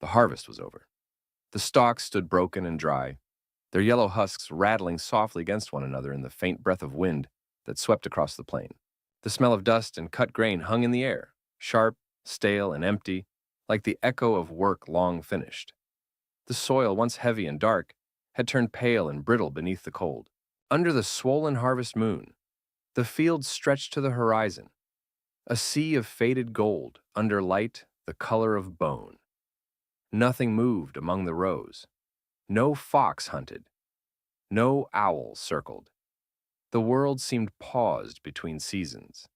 The harvest was over. The stalks stood broken and dry, their yellow husks rattling softly against one another in the faint breath of wind that swept across the plain. The smell of dust and cut grain hung in the air, sharp, stale, and empty, like the echo of work long finished. The soil, once heavy and dark, had turned pale and brittle beneath the cold. Under the swollen harvest moon, the fields stretched to the horizon, a sea of faded gold under light the color of bone. Nothing moved among the rows. No fox hunted. No owl circled. The world seemed paused between seasons,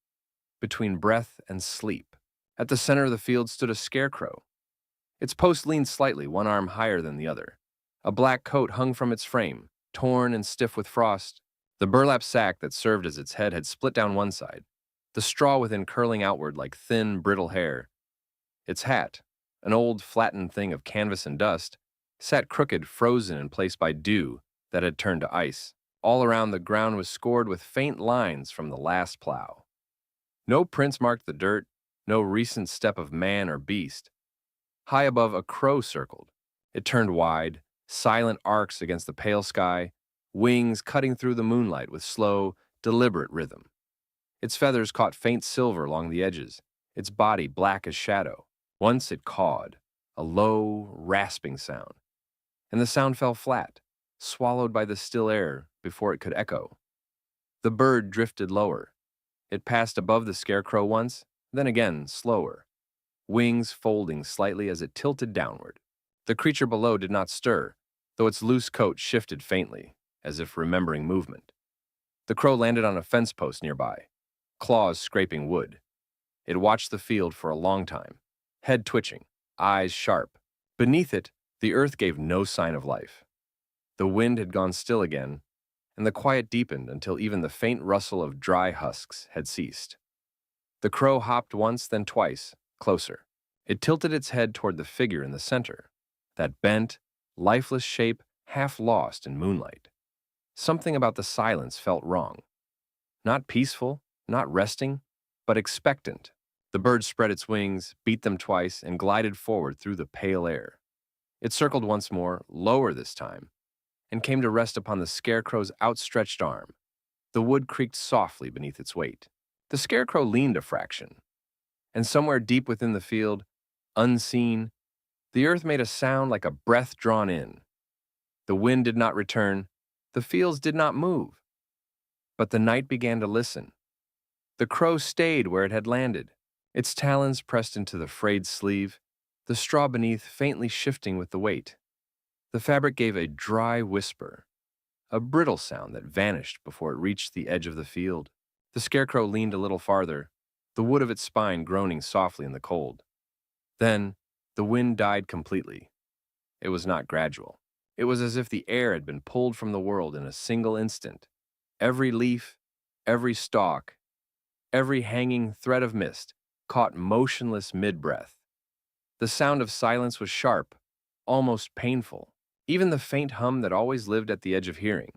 between breath and sleep. At the center of the field stood a scarecrow. Its post leaned slightly, one arm higher than the other. A black coat hung from its frame, torn and stiff with frost. The burlap sack that served as its head had split down one side, the straw within curling outward like thin, brittle hair. Its hat, an old, flattened thing of canvas and dust, sat crooked, frozen in place by dew that had turned to ice. All around, the ground was scored with faint lines from the last plow. No prints marked the dirt, no recent step of man or beast. High above, a crow circled. It turned wide, silent arcs against the pale sky, wings cutting through the moonlight with slow, deliberate rhythm. Its feathers caught faint silver along the edges, its body black as shadow. Once it cawed, a low, rasping sound, and the sound fell flat, swallowed by the still air before it could echo. The bird drifted lower. It passed above the scarecrow once, then again slower, wings folding slightly as it tilted downward. The creature below did not stir, though its loose coat shifted faintly, as if remembering movement. The crow landed on a fence post nearby, claws scraping wood. It watched the field for a long time, head twitching, eyes sharp. Beneath it, the earth gave no sign of life. The wind had gone still again, and the quiet deepened until even the faint rustle of dry husks had ceased. The crow hopped once, then twice, closer. It tilted its head toward the figure in the center, that bent, lifeless shape half lost in moonlight. Something about the silence felt wrong. Not peaceful, not resting, but expectant. The bird spread its wings, beat them twice, and glided forward through the pale air. It circled once more, lower this time, and came to rest upon the scarecrow's outstretched arm. The wood creaked softly beneath its weight. The scarecrow leaned a fraction, and somewhere deep within the field, unseen, the earth made a sound like a breath drawn in. The wind did not return, the fields did not move, but the night began to listen. The crow stayed where it had landed, its talons pressed into the frayed sleeve, the straw beneath faintly shifting with the weight. The fabric gave a dry whisper, a brittle sound that vanished before it reached the edge of the field. The scarecrow leaned a little farther, the wood of its spine groaning softly in the cold. Then, the wind died completely. It was not gradual. It was as if the air had been pulled from the world in a single instant. Every leaf, every stalk, every hanging thread of mist caught motionless mid-breath. The sound of silence was sharp, almost painful. Even the faint hum that always lived at the edge of hearing,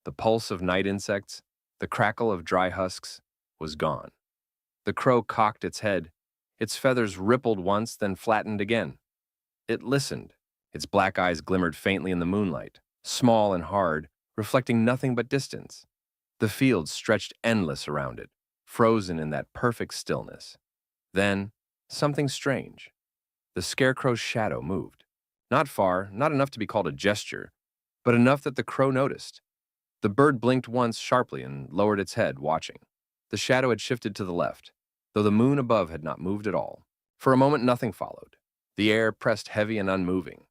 the pulse of night insects, the crackle of dry husks, was gone. The crow cocked its head. Its feathers rippled once, then flattened again. It listened. Its black eyes glimmered faintly in the moonlight, small and hard, reflecting nothing but distance. The fields stretched endless around it, frozen in that perfect stillness. Then, something strange. The scarecrow's shadow moved. Not far, not enough to be called a gesture, but enough that the crow noticed. The bird blinked once sharply and lowered its head, watching. The shadow had shifted to the left, though the moon above had not moved at all. For a moment, nothing followed. The air pressed heavy and unmoving.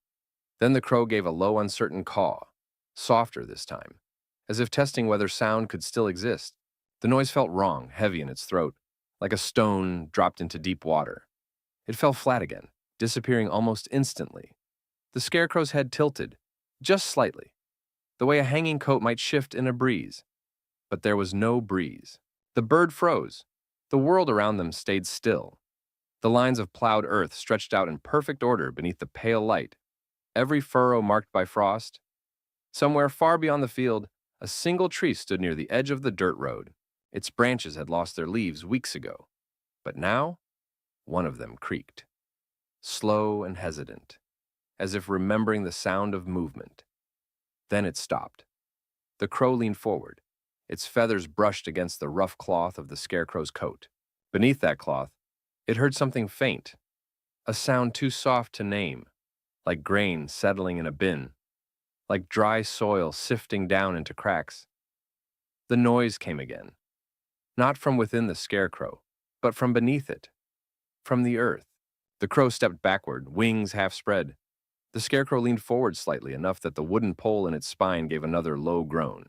Then the crow gave a low, uncertain caw, softer this time, as if testing whether sound could still exist. The noise felt wrong, heavy in its throat, like a stone dropped into deep water. It fell flat again, disappearing almost instantly. The scarecrow's head tilted, just slightly, the way a hanging coat might shift in a breeze. But there was no breeze. The bird froze. The world around them stayed still. The lines of plowed earth stretched out in perfect order beneath the pale light, every furrow marked by frost. Somewhere far beyond the field, a single tree stood near the edge of the dirt road. Its branches had lost their leaves weeks ago. But now, one of them creaked. Slow and hesitant. as if remembering the sound of movement. Then it stopped. The crow leaned forward. Its feathers brushed against the rough cloth of the Scarecrow's coat. Beneath that cloth, it heard something faint, a sound too soft to name, like grain settling in a bin, like dry soil sifting down into cracks. The noise came again, not from within the Scarecrow, but from beneath it, from the earth. The crow stepped backward, wings half spread. The Scarecrow leaned forward slightly, enough that the wooden pole in its spine gave another low groan.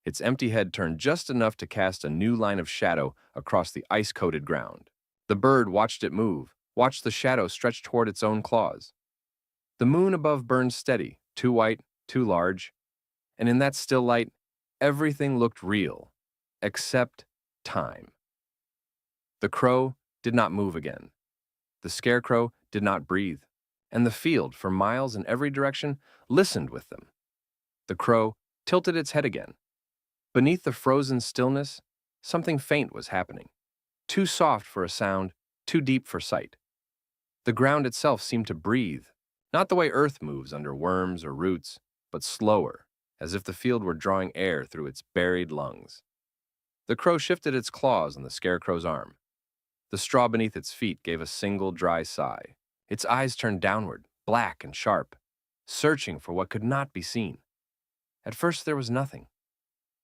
Its empty head turned just enough to cast a new line of shadow across the ice-coated ground. The bird watched it move, watched the shadow stretch toward its own claws. The moon above burned steady, too white, too large, and in that still light, everything looked real, except time. The crow did not move again. The Scarecrow did not breathe, and the field, for miles in every direction, listened with them. The crow tilted its head again. Beneath the frozen stillness, something faint was happening, too soft for a sound, too deep for sight. The ground itself seemed to breathe, not the way earth moves under worms or roots, but slower, as if the field were drawing air through its buried lungs. The crow shifted its claws on the Scarecrow's arm. The straw beneath its feet gave a single dry sigh. Its eyes turned downward, black and sharp, searching for what could not be seen. At first there was nothing,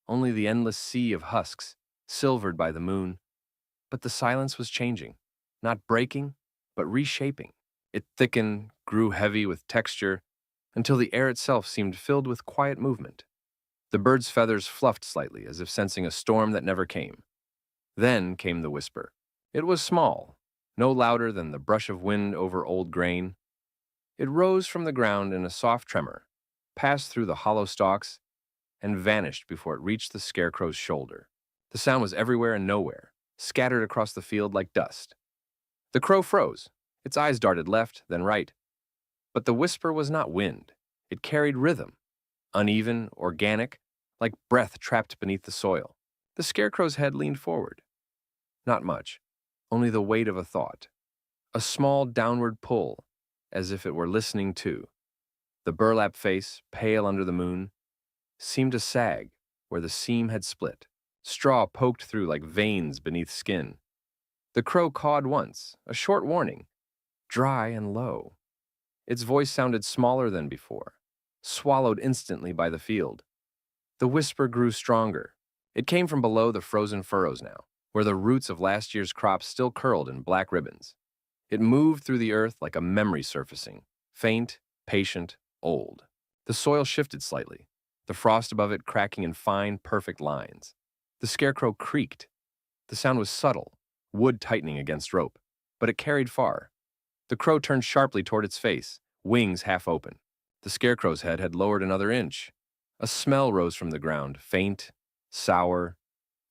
only the endless sea of husks, silvered by the moon. But the silence was changing, not breaking, but reshaping. It thickened, grew heavy with texture, until the air itself seemed filled with quiet movement. The bird's feathers fluffed slightly, as if sensing a storm that never came. Then came the whisper. It was small, no louder than the brush of wind over old grain. It rose from the ground in a soft tremor, passed through the hollow stalks, and vanished before it reached the Scarecrow's shoulder. The sound was everywhere and nowhere, scattered across the field like dust. The crow froze. Its eyes darted left, then right. But the whisper was not wind. It carried rhythm, uneven, organic, like breath trapped beneath the soil. The Scarecrow's head leaned forward. Not much, only the weight of a thought. A small downward pull, as if it were listening too. The burlap face, pale under the moon, seemed to sag where the seam had split. Straw poked through like veins beneath skin. The crow cawed once, a short warning, dry and low. Its voice sounded smaller than before, swallowed instantly by the field. The whisper grew stronger. It came from below the frozen furrows now, where the roots of last year's crops still curled in black ribbons. It moved through the earth like a memory surfacing, faint, patient, old. The soil shifted slightly, the frost above it cracking in fine, perfect lines. The Scarecrow creaked. The sound was subtle, wood tightening against rope, but it carried far. The crow turned sharply toward its face, wings half open. The Scarecrow's head had lowered another inch. A smell rose from the ground, faint, sour,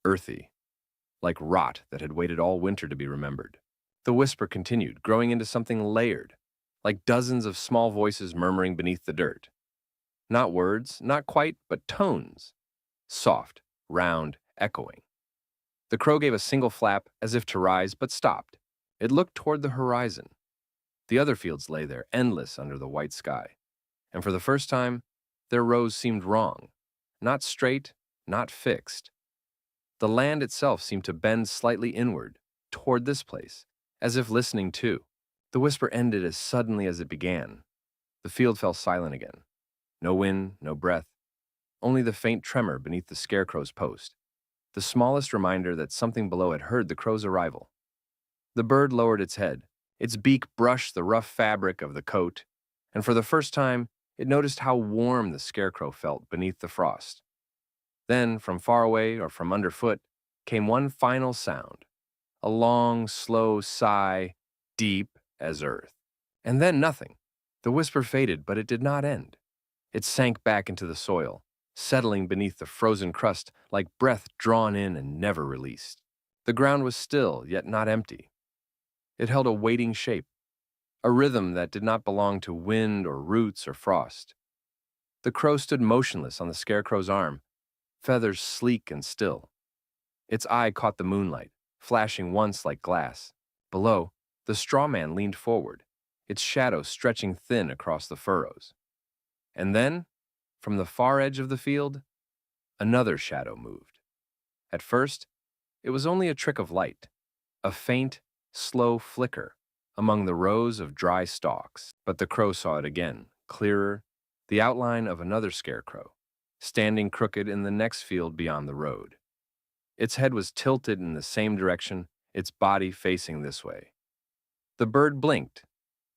earthy, like rot that had waited all winter to be remembered. The whisper continued, growing into something layered, like dozens of small voices murmuring beneath the dirt. Not words, not quite, but tones. Soft, round, echoing. The crow gave a single flap, as if to rise, but stopped. It looked toward the horizon. The other fields lay there, endless under the white sky. And for the first time, their rows seemed wrong. Not straight, not fixed. The land itself seemed to bend slightly inward, toward this place, as if listening too. The whisper ended as suddenly as it began. The field fell silent again. No wind, no breath, only the faint tremor beneath the Scarecrow's post, the smallest reminder that something below had heard the crow's arrival. The bird lowered its head. Its beak brushed the rough fabric of the coat, and for the first time, it noticed how warm the Scarecrow felt beneath the frost. Then, from far away or from underfoot, came one final sound, a long, slow sigh, deep as earth. And then nothing. The whisper faded, but it did not end. It sank back into the soil, settling beneath the frozen crust like breath drawn in and never released. The ground was still, yet not empty. It held a waiting shape, a rhythm that did not belong to wind or roots or frost. The crow stood motionless on the Scarecrow's arm, feathers sleek and still. Its eye caught the moonlight, flashing once like glass. Below, the straw man leaned forward, its shadow stretching thin across the furrows. And then, from the far edge of the field, another shadow moved. At first, it was only a trick of light, a faint, slow flicker among the rows of dry stalks. But the crow saw it again, clearer, the outline of another scarecrow, standing crooked in the next field beyond the road. Its head was tilted in the same direction, its body facing this way. The bird blinked,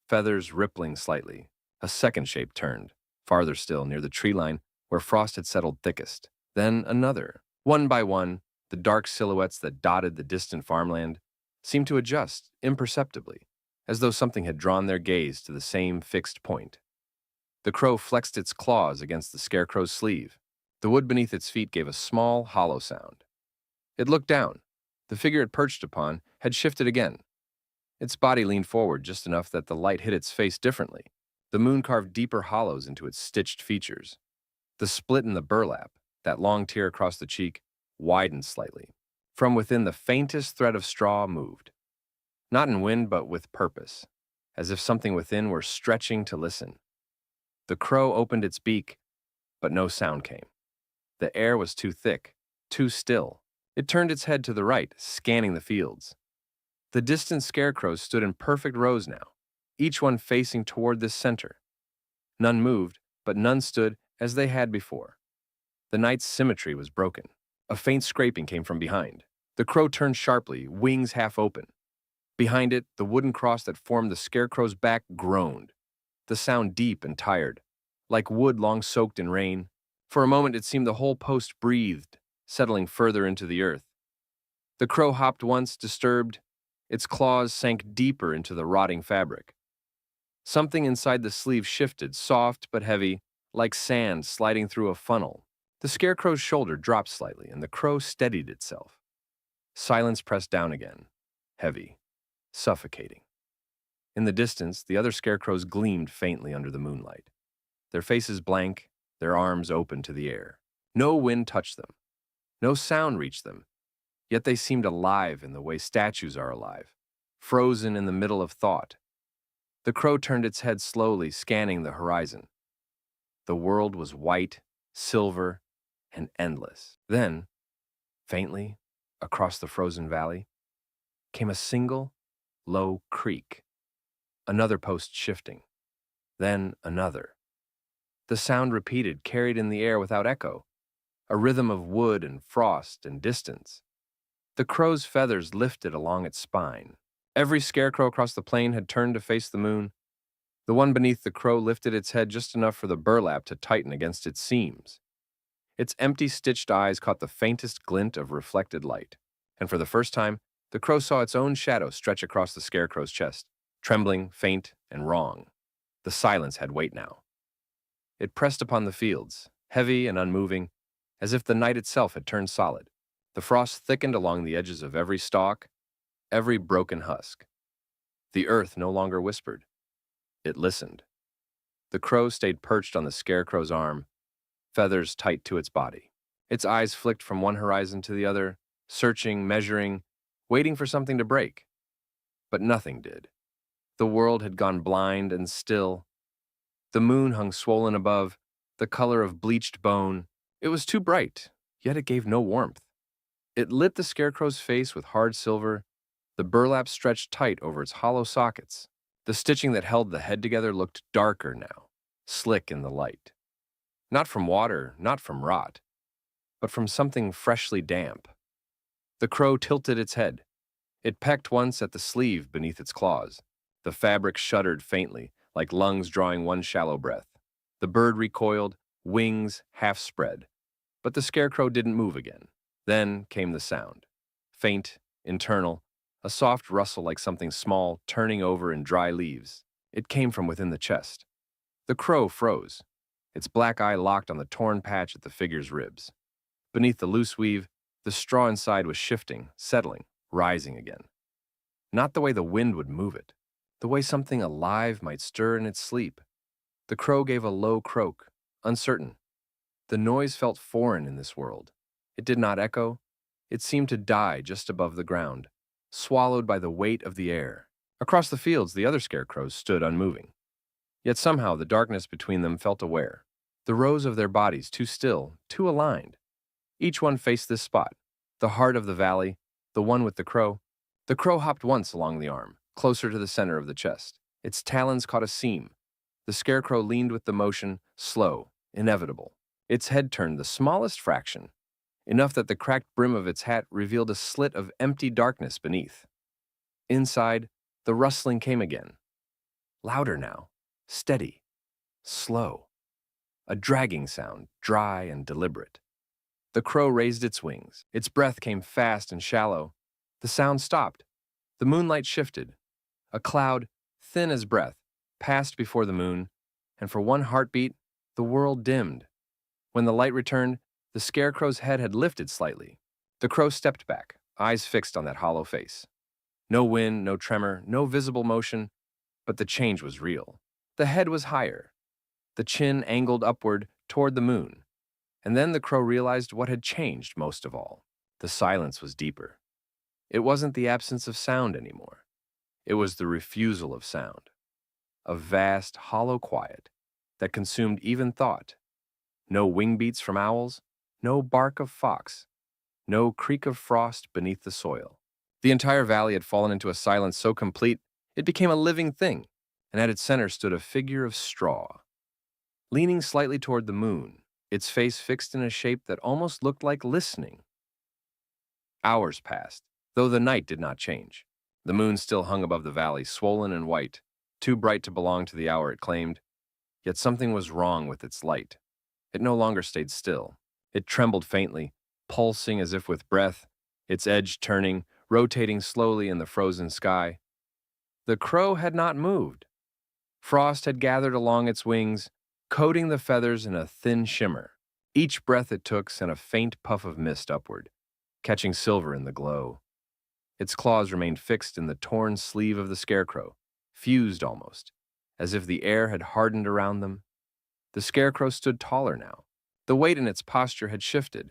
feathers rippling slightly. A second shape turned, farther still, near the tree line where frost had settled thickest. Then another. One by one, the dark silhouettes that dotted the distant farmland seemed to adjust imperceptibly, as though something had drawn their gaze to the same fixed point. The crow flexed its claws against the scarecrow's sleeve. The wood beneath its feet gave a small, hollow sound. It looked down. The figure it perched upon had shifted again. Its body leaned forward just enough that the light hit its face differently. The moon carved deeper hollows into its stitched features. The split in the burlap, that long tear across the cheek, widened slightly. From within, the faintest thread of straw moved. Not in wind, but with purpose, as if something within were stretching to listen. The crow opened its beak, but no sound came. The air was too thick, too still. It turned its head to the right, scanning the fields. The distant scarecrows stood in perfect rows now, each one facing toward this center. None moved, but none stood as they had before. The night's symmetry was broken. A faint scraping came from behind. The crow turned sharply, wings half open. Behind it, the wooden cross that formed the scarecrow's back groaned, the sound deep and tired, like wood long soaked in rain. For a moment it seemed the whole post breathed, settling further into the earth. The crow hopped once, disturbed. Its claws sank deeper into the rotting fabric. Something inside the sleeve shifted, soft but heavy, like sand sliding through a funnel. The scarecrow's shoulder dropped slightly, and the crow steadied itself. Silence pressed down again, heavy, suffocating. In the distance, the other scarecrows gleamed faintly under the moonlight, their faces blank, their arms open to the air. No wind touched them. No sound reached them, yet they seemed alive in the way statues are alive, frozen in the middle of thought. The crow turned its head slowly, scanning the horizon. The world was white, silver, and endless. Then, faintly, across the frozen valley, came a single, low creak. Another post shifting. Then another. The sound repeated, carried in the air without echo, a rhythm of wood and frost and distance. The crow's feathers lifted along its spine. Every scarecrow across the plain had turned to face the moon. The one beneath the crow lifted its head just enough for the burlap to tighten against its seams. Its empty, stitched eyes caught the faintest glint of reflected light, and for the first time, the crow saw its own shadow stretch across the scarecrow's chest, trembling, faint, and wrong. The silence had weight now. It pressed upon the fields, heavy and unmoving, as if the night itself had turned solid. The frost thickened along the edges of every stalk, every broken husk. The earth no longer whispered. It listened. The crow stayed perched on the scarecrow's arm, feathers tight to its body. Its eyes flicked from one horizon to the other, searching, measuring, waiting for something to break. But nothing did. The world had gone blind and still. The moon hung swollen above, the color of bleached bone. It was too bright, yet it gave no warmth. It lit the scarecrow's face with hard silver. The burlap stretched tight over its hollow sockets. The stitching that held the head together looked darker now, slick in the light. Not from water, not from rot, but from something freshly damp. The crow tilted its head. It pecked once at the sleeve beneath its claws. The fabric shuddered faintly, like lungs drawing one shallow breath. The bird recoiled, wings half spread. But the scarecrow didn't move again. Then came the sound. Faint, internal, a soft rustle like something small turning over in dry leaves. It came from within the chest. The crow froze, its black eye locked on the torn patch at the figure's ribs. Beneath the loose weave, the straw inside was shifting, settling, rising again. Not the way the wind would move it, the way something alive might stir in its sleep. The crow gave a low croak, uncertain. The noise felt foreign in this world. It did not echo. It seemed to die just above the ground, swallowed by the weight of the air. Across the fields, the other scarecrows stood unmoving. Yet somehow the darkness between them felt aware. The rows of their bodies too still, too aligned. Each one faced this spot, the heart of the valley, the one with the crow. The crow hopped once along the arm, closer to the center of the chest. Its talons caught a seam. The scarecrow leaned with the motion, slow, inevitable. Its head turned the smallest fraction, enough that the cracked brim of its hat revealed a slit of empty darkness beneath. Inside, the rustling came again. Louder now, steady, slow. A dragging sound, dry and deliberate. The crow raised its wings. Its breath came fast and shallow. The sound stopped. The moonlight shifted. A cloud, thin as breath, passed before the moon, and for one heartbeat, the world dimmed. When the light returned, the scarecrow's head had lifted slightly. The crow stepped back, eyes fixed on that hollow face. No wind, no tremor, no visible motion, but the change was real. The head was higher, the chin angled upward toward the moon. And then the crow realized what had changed most of all. The silence was deeper. It wasn't the absence of sound anymore. It was the refusal of sound. A vast, hollow quiet that consumed even thought. No wing beats from owls, no bark of fox, no creak of frost beneath the soil. The entire valley had fallen into a silence so complete it became a living thing, and at its center stood a figure of straw. Leaning slightly toward the moon, its face fixed in a shape that almost looked like listening. Hours passed, though the night did not change. The moon still hung above the valley, swollen and white, too bright to belong to the hour it claimed. Yet something was wrong with its light. It no longer stayed still. It trembled faintly, pulsing as if with breath, its edge turning, rotating slowly in the frozen sky. The crow had not moved. Frost had gathered along its wings, coating the feathers in a thin shimmer. Each breath it took sent a faint puff of mist upward, catching silver in the glow. Its claws remained fixed in the torn sleeve of the scarecrow, fused almost, as if the air had hardened around them. The scarecrow stood taller now. The weight in its posture had shifted,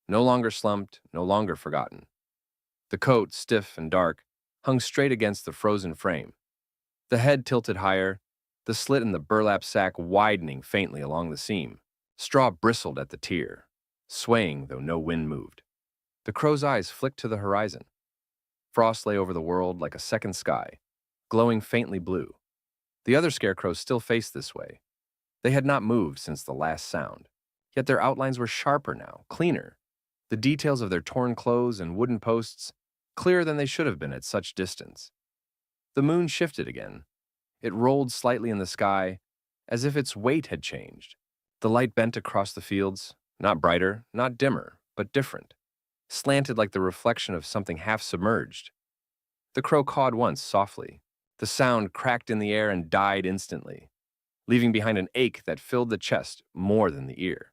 no longer slumped, no longer forgotten. The coat, stiff and dark, hung straight against the frozen frame. The head tilted higher, the slit in the burlap sack widening faintly along the seam. Straw bristled at the tier, swaying though no wind moved. The crow's eyes flicked to the horizon. Frost lay over the world like a second sky, glowing faintly blue. The other scarecrows still faced this way. They had not moved since the last sound, yet their outlines were sharper now, cleaner. The details of their torn clothes and wooden posts, clearer than they should have been at such distance. The moon shifted again. It rolled slightly in the sky, as if its weight had changed. The light bent across the fields, not brighter, not dimmer, but different, slanted like the reflection of something half submerged. The crow cawed once softly. The sound cracked in the air and died instantly, leaving behind an ache that filled the chest more than the ear.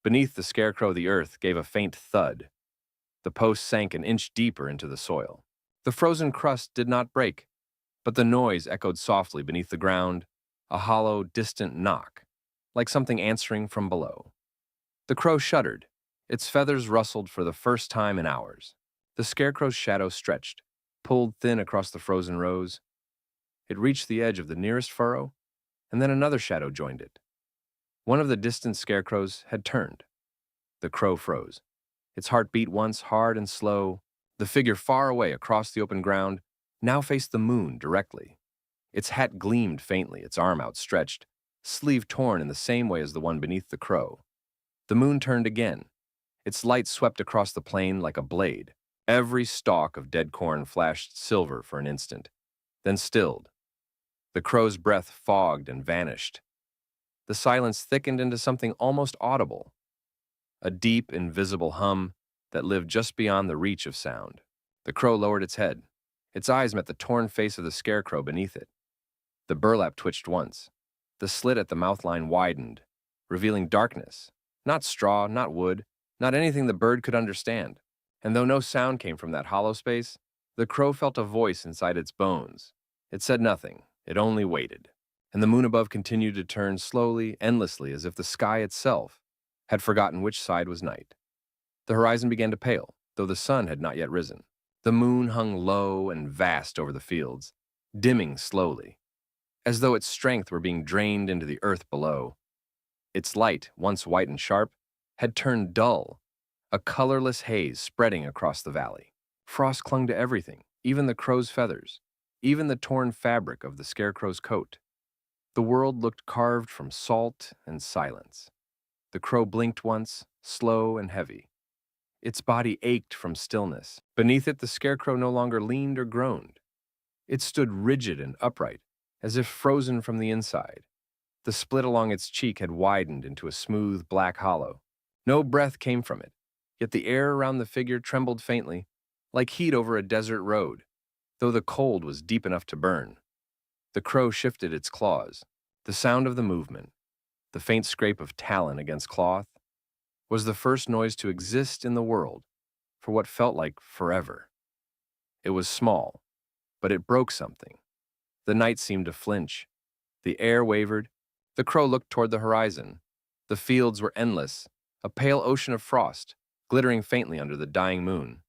Beneath the scarecrow, the earth gave a faint thud. The post sank an inch deeper into the soil. The frozen crust did not break, but the noise echoed softly beneath the ground, a hollow, distant knock, like something answering from below. The crow shuddered. Its feathers rustled for the first time in hours. The scarecrow's shadow stretched, pulled thin across the frozen rows. It reached the edge of the nearest furrow, and then another shadow joined it. One of the distant scarecrows had turned. The crow froze. Its heart beat once hard and slow. The figure far away across the open ground now faced the moon directly. Its hat gleamed faintly, its arm outstretched, sleeve torn in the same way as the one beneath the crow. The moon turned again. Its light swept across the plain like a blade. Every stalk of dead corn flashed silver for an instant, then stilled. The crow's breath fogged and vanished. The silence thickened into something almost audible, a deep, invisible hum that lived just beyond the reach of sound. The crow lowered its head. Its eyes met the torn face of the scarecrow beneath it. The burlap twitched once. The slit at the mouth line widened, revealing darkness. Not straw, not wood, not anything the bird could understand. And though no sound came from that hollow space, the crow felt a voice inside its bones. It said nothing. It only waited. And the moon above continued to turn slowly, endlessly, as if the sky itself had forgotten which side was night. The horizon began to pale, though the sun had not yet risen. The moon hung low and vast over the fields, dimming slowly, as though its strength were being drained into the earth below. Its light, once white and sharp, had turned dull, a colorless haze spreading across the valley. Frost clung to everything, even the crow's feathers, even the torn fabric of the Scarecrow's coat. The world looked carved from salt and silence. The crow blinked once, slow and heavy. Its body ached from stillness. Beneath it, the Scarecrow no longer leaned or groaned. It stood rigid and upright, as if frozen from the inside. The split along its cheek had widened into a smooth black hollow. No breath came from it, yet the air around the figure trembled faintly, like heat over a desert road, though the cold was deep enough to burn. The crow shifted its claws. The sound of the movement, the faint scrape of talon against cloth, was the first noise to exist in the world for what felt like forever. It was small, but it broke something. The night seemed to flinch. The air wavered. The crow looked toward the horizon. The fields were endless, a pale ocean of frost, glittering faintly under the dying moon.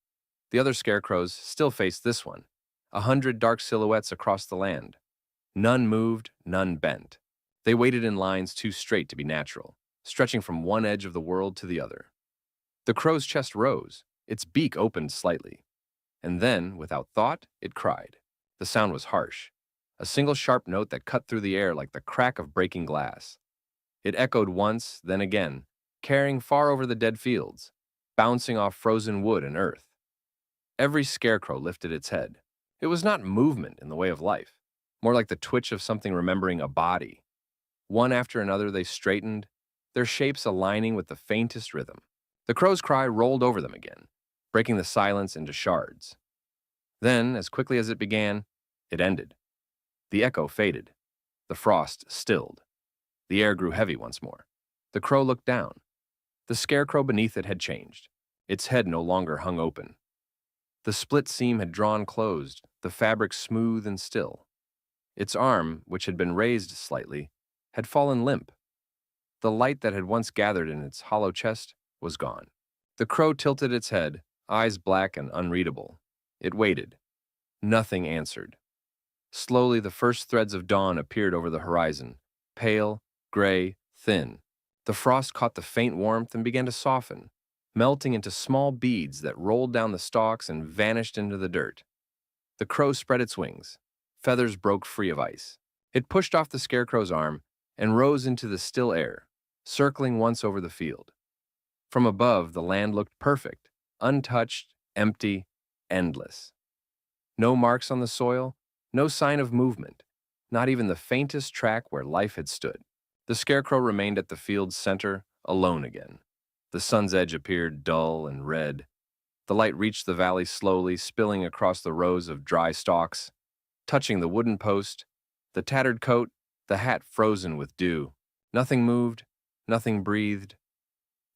The other scarecrows still faced this one, 100 dark silhouettes across the land. None moved, none bent. They waited in lines too straight to be natural, stretching from one edge of the world to the other. The crow's chest rose, its beak opened slightly. And then, without thought, it cried. The sound was harsh, a single sharp note that cut through the air like the crack of breaking glass. It echoed once, then again, carrying far over the dead fields, bouncing off frozen wood and earth. Every scarecrow lifted its head. It was not movement in the way of life, more like the twitch of something remembering a body. One after another they straightened, their shapes aligning with the faintest rhythm. The crow's cry rolled over them again, breaking the silence into shards. Then, as quickly as it began, it ended. The echo faded. The frost stilled. The air grew heavy once more. The crow looked down. The scarecrow beneath it had changed. Its head no longer hung open. The split seam had drawn closed, the fabric smooth and still. Its arm, which had been raised slightly, had fallen limp. The light that had once gathered in its hollow chest was gone. The crow tilted its head, eyes black and unreadable. It waited. Nothing answered. Slowly, the first threads of dawn appeared over the horizon, pale, gray, thin. The frost caught the faint warmth and began to soften, melting into small beads that rolled down the stalks and vanished into the dirt. The crow spread its wings. Feathers broke free of ice. It pushed off the scarecrow's arm and rose into the still air, circling once over the field. From above, the land looked perfect, untouched, empty, endless. No marks on the soil, no sign of movement, not even the faintest track where life had stood. The scarecrow remained at the field's center, alone again. The sun's edge appeared dull and red. The light reached the valley slowly, spilling across the rows of dry stalks, touching the wooden post, the tattered coat, the hat frozen with dew. Nothing moved, nothing breathed.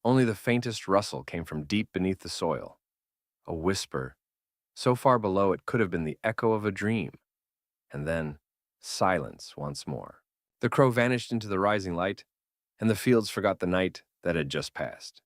Only the faintest rustle came from deep beneath the soil. A whisper, so far below it could have been the echo of a dream. And then, silence once more. The crow vanished into the rising light, and the fields forgot the night that had just passed.